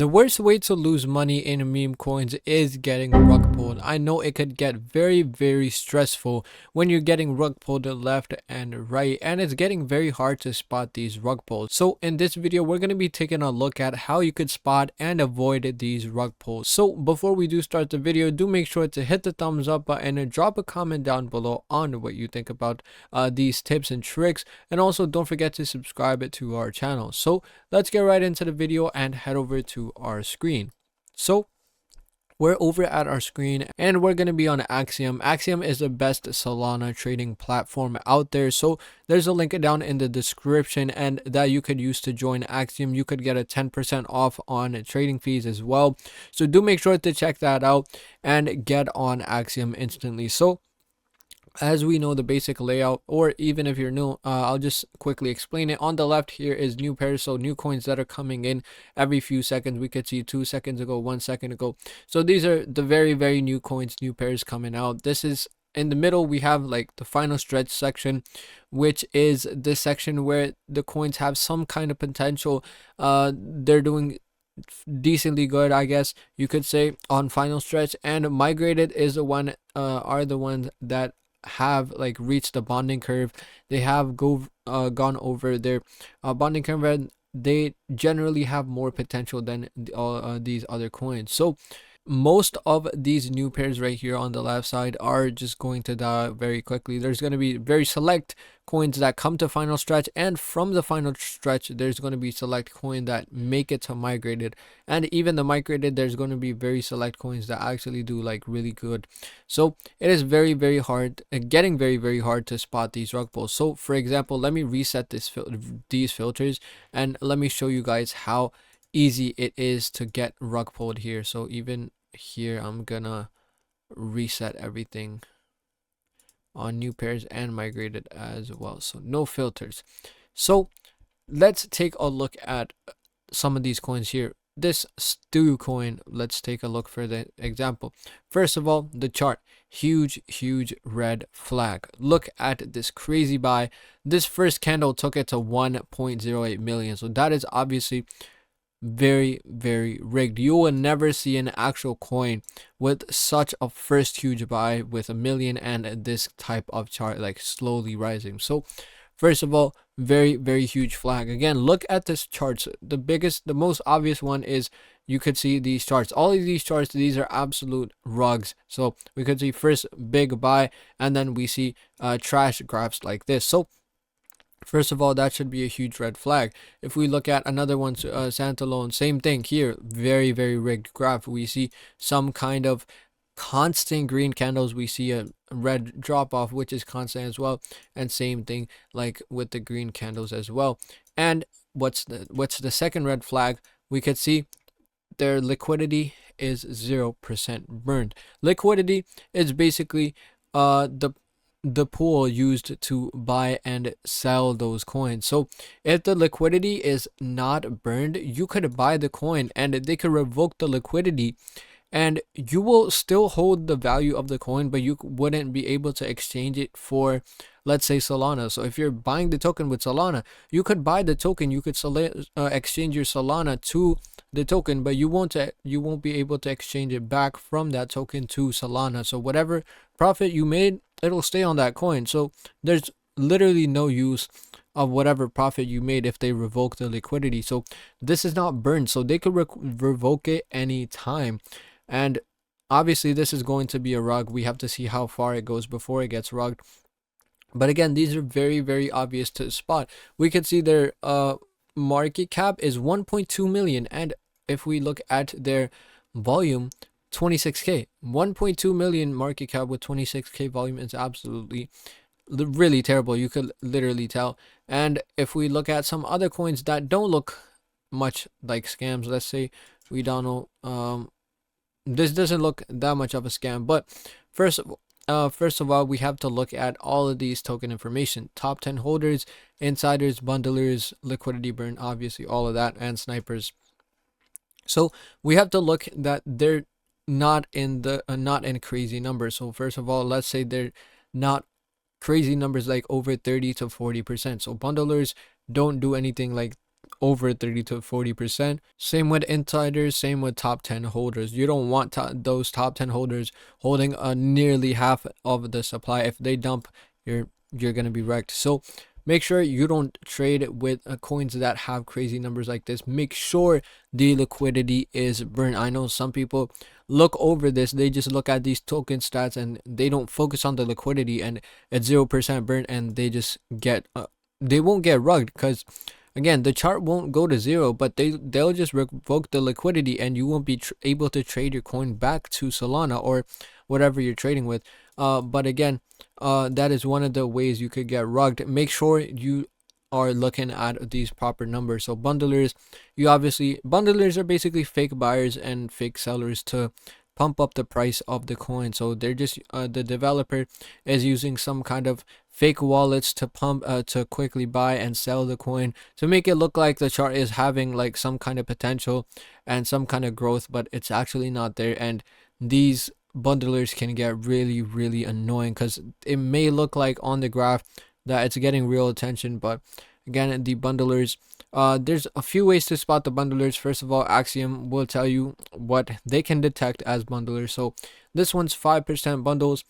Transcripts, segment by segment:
the worst way to lose money in meme coins is getting rug pulled. I know it could get very stressful when you're getting rug pulled left and right, and it's getting very hard to spot these rug pulls. So in this video, we're going to be taking a look at how you could spot and avoid these rug pulls. So before we do start the video, do make sure to hit the thumbs up button and drop a comment down below on what you think about these tips and tricks, and also don't forget to subscribe to our channel. So let's get right into the video and head over to our screen. So we're over at our screen and we're going to be on Axiom. Axiom is the best Solana trading platform out there. So there's a link down in the description and that you could use to join Axiom. You could get a 10% off on trading fees as well. So do make sure to check that out and get on Axiom instantly. So as we know the basic layout, or even if you're new, I'll just quickly explain it. On the left here is new pairs, so new coins that are coming in every few seconds. We could see 2 seconds ago, 1 second ago. So these are the very new coins, new pairs coming out. This is in the middle. We have like the final stretch section, which is this section where the coins have some kind of potential. They're doing decently good, I guess you could say, on final stretch. And migrated is the one are the ones that have like reached the bonding curve. They have gone over their bonding curve, and they generally have more potential than these other coins. So most of these new pairs right here on the left side are just going to die very quickly. There's going to be very select coins that come to final stretch, and from the final stretch there's going to be select coins that make it to migrated, and even the migrated there's going to be very select coins that actually do like really good. So it is very hard, getting very hard to spot these rug pulls. So for example, let me reset these filters and let me show you guys how easy it is to get rug pulled here. So even here I'm gonna reset everything on new pairs and migrated as well, so no filters. So let's take a look at some of these coins here. This stew coin, let's take a look for the example. First of all, the chart, huge red flag. Look at this crazy buy. This first candle took it to 1.08 million, so that is obviously very rigged. You will never see an actual coin with such a first huge buy with 1 million and this type of chart like slowly rising. So first of all, very huge flag. Again, look at this charts. The most obvious one is you could see these charts. All of these charts, these are absolute rugs. So we could see first big buy, and then we see trash graphs like this. So first of all, that should be a huge red flag. If we look at another one, Santalone, same thing here, very rigged graph. We see some kind of constant green candles. We see a red drop off, which is constant as well, and same thing like with the green candles as well. And what's the second red flag? We could see their liquidity is 0% burned. Liquidity is basically the pool used to buy and sell those coins. So if the liquidity is not burned, you could buy the coin and they could revoke the liquidity, and you will still hold the value of the coin, but you wouldn't be able to exchange it for, let's say, Solana. So if you're buying the token with Solana, you could buy the token, you could exchange your Solana to the token, but you won't be able to exchange it back from that token to Solana. So whatever profit you made, it'll stay on that coin. So there's literally no use of whatever profit you made if they revoke the liquidity. So this is not burned, so they could revoke it anytime. And obviously this is going to be a rug. We have to see how far it goes before it gets rugged. But again, these are very obvious to spot. We could see their market cap is 1.2 million, and if we look at their volume, 26k. 1.2 million market cap with 26k volume is absolutely really terrible. You could literally tell. And if we look at some other coins that don't look much like scams, let's say we don't know, this doesn't look that much of a scam, but first of all, we have to look at all of these token information: top 10 holders, insiders, bundlers, liquidity burn, obviously all of that, and snipers. So we have to look that they're not in crazy numbers. So first of all, let's say they're not crazy numbers like over 30 to 40%. So bundlers don't do anything like over 30 to 40%. Same with insiders, same with top 10 holders. You don't want those top 10 holders holding nearly half of the supply. If they dump, you're gonna be wrecked. So make sure you don't trade with coins that have crazy numbers like this. Make sure the liquidity is burned. I know some people look over this, they just look at these token stats and they don't focus on the liquidity, and it's 0% burn, and they just get they won't get rugged, because again, the chart won't go to zero, but they'll just revoke the liquidity, and you won't be able to trade your coin back to Solana or whatever you're trading with. But again, that is one of the ways you could get rugged. Make sure you are looking at these proper numbers. So bundlers, bundlers are basically fake buyers and fake sellers to pump up the price of the coin. So they're just the developer is using some kind of fake wallets to pump to quickly buy and sell the coin to make it look like the chart is having like some kind of potential and some kind of growth, but it's actually not there. And these bundlers can get really annoying, because it may look like on the graph that it's getting real attention, but again, the bundlers, there's a few ways to spot the bundlers. First of all, Axiom will tell you what they can detect as bundlers. So this one's 5% bundles.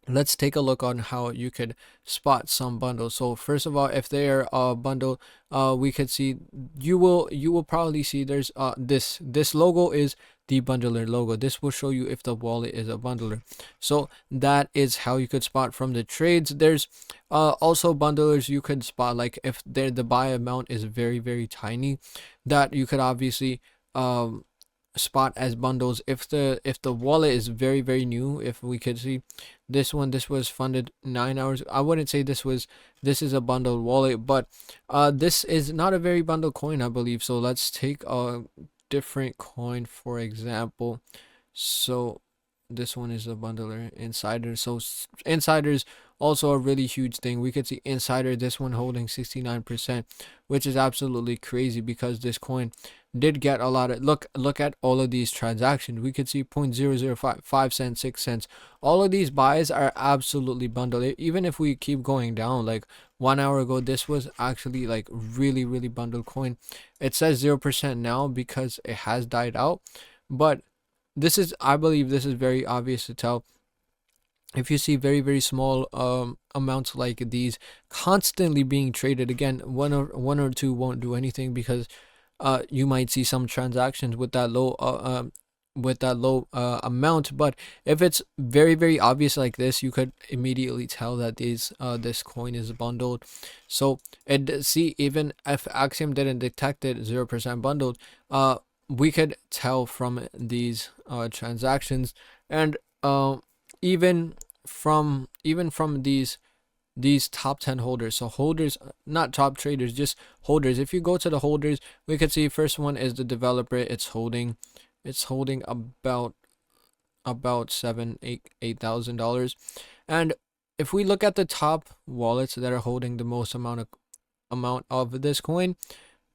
Let's take a look on how you could spot some bundles. So first of all, if they are a bundle, we could see, you will probably see there's this logo is the bundler logo. This will show you if the wallet is a bundler. So that is how you could spot from the trades. There's also bundlers you could spot, like if the buy amount is very tiny, that you could obviously spot as bundles. If the wallet is very new, if we could see this one, this was funded 9 hours, I wouldn't say this is a bundled wallet, but this is not a very bundled coin, I believe. So let's take a different coin, for example. So this one is a bundler, insider. So insiders also a really huge thing. We could see insider, this one holding 69%, which is absolutely crazy, because this coin did get a lot of look at all of these transactions. We could see 0.0055 cents, 6 cents. All of these buys are absolutely bundled. Even if we keep going down, like 1 hour ago, this was actually like really bundled coin. It says 0% now because it has died out, but I believe this is very obvious to tell. If you see very small amounts like these constantly being traded, again, one or two won't do anything, because you might see some transactions with that low amount. But if it's very obvious like this, you could immediately tell that this coin is bundled. So see, even if Axiom didn't detect it 0% bundled, we could tell from these transactions, and even from these top 10 holders. So holders, not top traders, just holders. If you go to the holders, we could see first one is the developer. It's holding about $8,000. And if we look at the top wallets that are holding the most amount of this coin,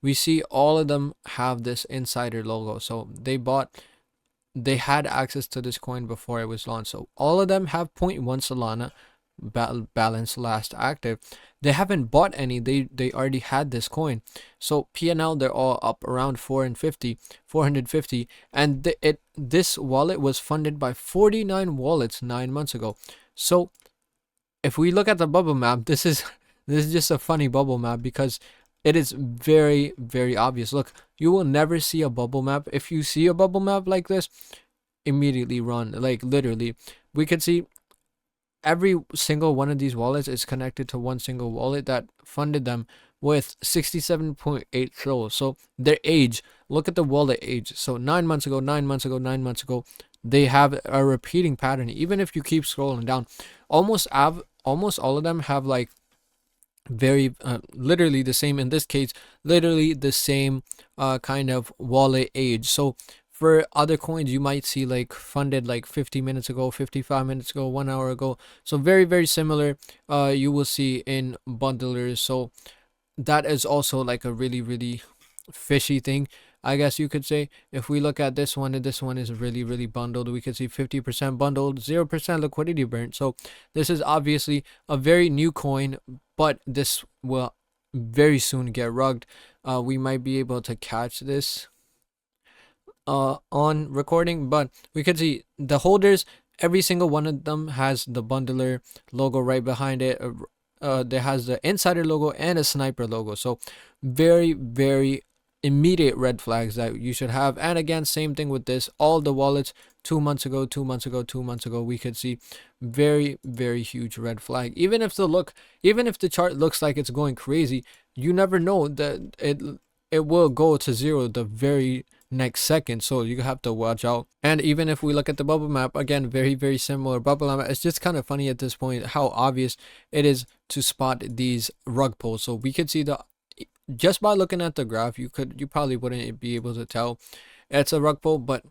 we see all of them have this insider logo. So they had access to this coin before it was launched. So all of them have 0.1 Solana balance last active. They haven't bought any. They already had this coin. So PNL, they're all up around 450, and this wallet was funded by 49 wallets 9 months ago. So if we look at the bubble map, this is just a funny bubble map, because it is very obvious. Look, you will never see a bubble map. If you see a bubble map like this, immediately run. Like literally, we could see every single one of these wallets is connected to one single wallet that funded them with 67.8 souls. So their age, look at the wallet age. So 9 months ago, they have a repeating pattern. Even if you keep scrolling down, almost all of them have like very literally the same, in this case literally the same kind of wallet age. So for other coins, you might see like funded like 50 minutes ago, 55 minutes ago, 1 hour ago. So very similar you will see in bundlers. So that is also like a really fishy thing, I guess you could say. If we look at this one, and this one is really bundled, we could see 50% bundled, 0% liquidity burnt. So this is obviously a very new coin, but this will very soon get rugged. We might be able to catch this on recording, but we could see the holders, every single one of them has the bundler logo right behind it. There has the insider logo and a sniper logo, so very immediate red flags that you should have. And again, same thing with this, all the wallets 2 months ago, 2 months ago, 2 months ago, we could see very huge red flag. Even if the chart looks like it's going crazy, you never know that it will go to zero the very next second, so you have to watch out. And even if we look at the bubble map, again, very similar bubble map. It's just kind of funny at this point how obvious it is to spot these rug pulls. So we could see just by looking at the graph, you probably wouldn't be able to tell it's a rug pull, but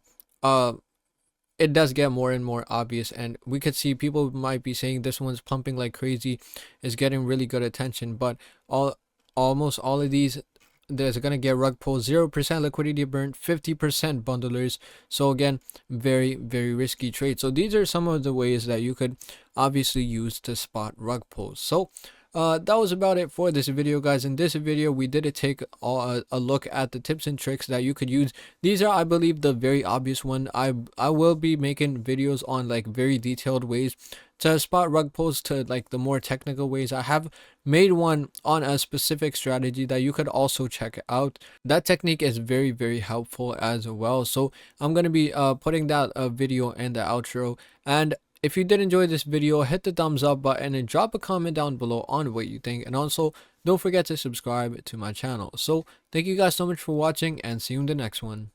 it does get more and more obvious. And we could see people might be saying this one's pumping like crazy, is getting really good attention, but almost all of these, there's gonna get rug pull, 0% liquidity burn, 50% bundlers. So again, very risky trade. So these are some of the ways that you could obviously use to spot rug pulls. So that was about it for this video, guys. In this video, we did take a look at the tips and tricks that you could use. These are, I believe, the very obvious one. I will be making videos on like very detailed ways to spot rug pulls, to like the more technical ways. I have made one on a specific strategy that you could also check out. That technique is very helpful as well. So I'm going to be putting that video in the outro. And if you did enjoy this video, hit the thumbs up button and drop a comment down below on what you think. And also, don't forget to subscribe to my channel. So thank you guys so much for watching, and see you in the next one.